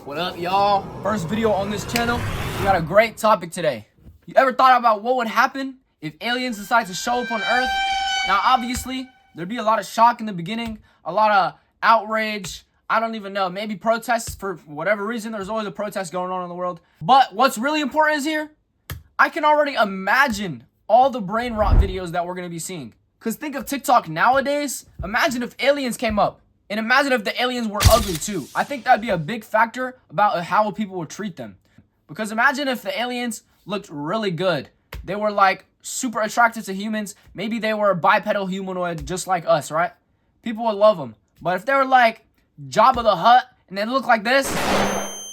What up, y'all? First video on this channel. We got a great topic today. You ever thought about what would happen if aliens decide to show up on Earth? Now, obviously, there'd be a lot of shock in the beginning, a lot of outrage. I don't even know, maybe protests for whatever reason. There's always a protest going on in the world. But what's really important is here, I can already imagine all the brain rot videos that we're going to be seeing. Because think of TikTok nowadays. Imagine if aliens came up. And imagine if the aliens were ugly too. I think that'd be a big factor about how people would treat them. Because imagine if the aliens looked really good. They were like super attracted to humans. Maybe they were a bipedal humanoid just like us, right? People would love them. But if they were like Jabba the Hutt and they look like this,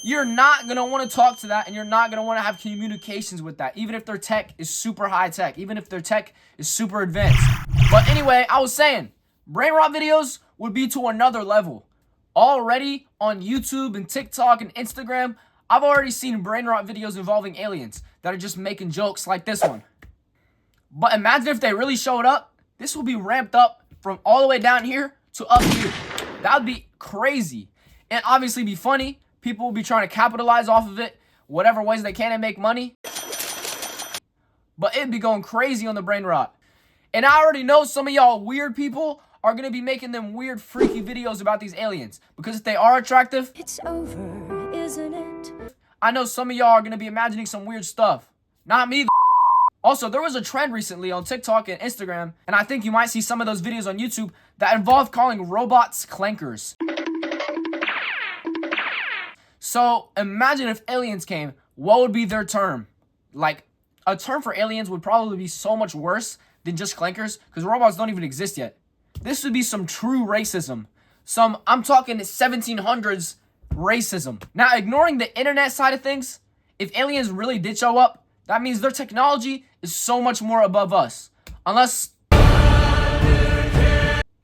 you're not going to want to talk to that, and you're not going to want to have communications with that, even if their tech is super high tech, even if their tech is super advanced. But anyway, I was saying, brain rot videos would be to another level. Already on YouTube and TikTok and Instagram, I've already seen brain rot videos involving aliens that are just making jokes like this one. But imagine if they really showed up. This would be ramped up from all the way down here to up here. That would be crazy. And obviously be funny. People will be trying to capitalize off of it, whatever ways they can and make money. But it'd be going crazy on the brain rot. And I already know some of y'all weird people are going to be making them weird, freaky videos about these aliens. Because if they are attractive, it's over, isn't it? I know some of y'all are going to be imagining some weird stuff. Not me. Also, there was a trend recently on TikTok and Instagram, and I think you might see some of those videos on YouTube that involve calling robots clankers. So imagine if aliens came, what would be their term? Like, a term for aliens would probably be so much worse than just clankers, because robots don't even exist yet. This would be some true racism. I'm talking 1700s racism. Now, ignoring the internet side of things, if aliens really did show up, that means their technology is so much more above us. Unless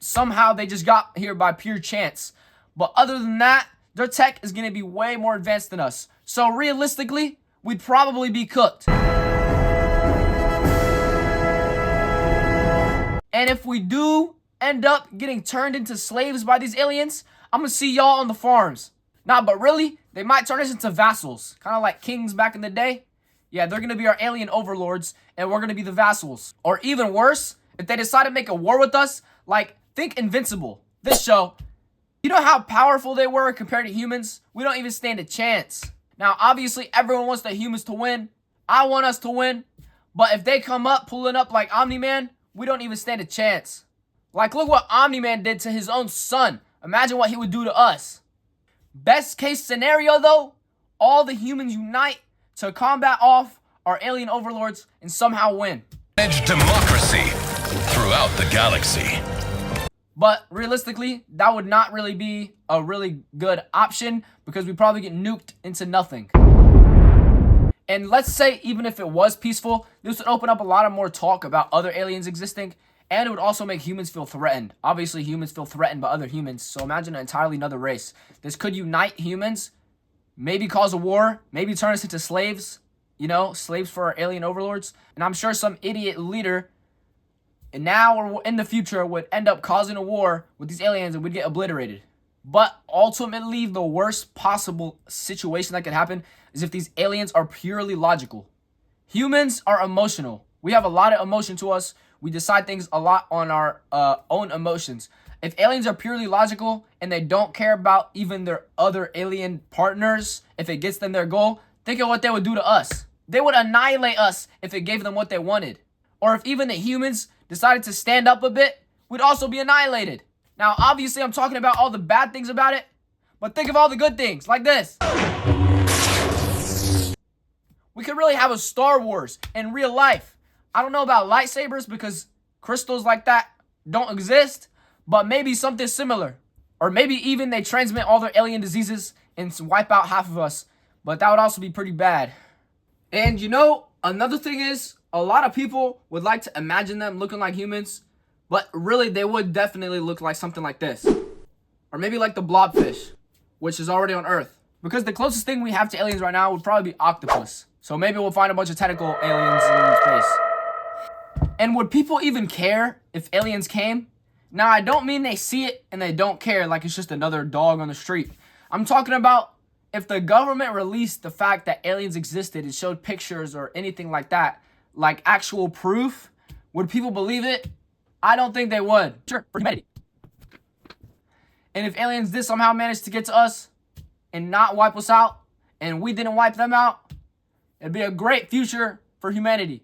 somehow they just got here by pure chance. But other than that, their tech is going to be way more advanced than us. So realistically, we'd probably be cooked. And if we do end up getting turned into slaves by these aliens, I'm going to see y'all on the farms. Nah, but really, they might turn us into vassals. Kind of like kings back in the day. Yeah, they're going to be our alien overlords, and we're going to be the vassals. Or even worse, if they decide to make a war with us, like, think Invincible. This show, you know how powerful they were compared to humans? We don't even stand a chance. Now, obviously, everyone wants the humans to win. I want us to win. But if they come up, pulling up like Omni-Man, we don't even stand a chance. Like, look what Omni-Man did to his own son. Imagine what he would do to us. Best case scenario, though, all the humans unite to combat off our alien overlords and somehow win. Manage democracy throughout the galaxy. But realistically, that would not really be a really good option because we'd probably get nuked into nothing. And let's say even if it was peaceful, this would open up a lot of more talk about other aliens existing, and it would also make humans feel threatened. Obviously, humans feel threatened by other humans, so imagine an entirely another race. This could unite humans, maybe cause a war, maybe turn us into slaves, you know, slaves for our alien overlords. And I'm sure some idiot leader, and now or in the future, would end up causing a war with these aliens and we'd get obliterated. But ultimately, the worst possible situation that could happen is if these aliens are purely logical. Humans are emotional. We have a lot of emotion to us. We decide things a lot on our own emotions. If aliens are purely logical and they don't care about even their other alien partners, if it gets them their goal, think of what they would do to us. They would annihilate us if it gave them what they wanted. Or if even the humans decided to stand up a bit, we'd also be annihilated. Now, obviously, I'm talking about all the bad things about it, but think of all the good things, like this. We could really have a Star Wars in real life. I don't know about lightsabers because crystals like that don't exist, but maybe something similar. Or maybe even they transmit all their alien diseases and wipe out half of us, but that would also be pretty bad. And you know, another thing is, a lot of people would like to imagine them looking like humans, but really they would definitely look like something like this. Or maybe like the blobfish, which is already on Earth. Because the closest thing we have to aliens right now would probably be octopus. So maybe we'll find a bunch of tentacle aliens in space. And would people even care if aliens came? Now, I don't mean they see it and they don't care like it's just another dog on the street. I'm talking about if the government released the fact that aliens existed and showed pictures or anything like that, like actual proof, would people believe it? I don't think they would. Sure, for humanity. And if aliens did somehow manage to get to us and not wipe us out, and we didn't wipe them out, it'd be a great future for humanity.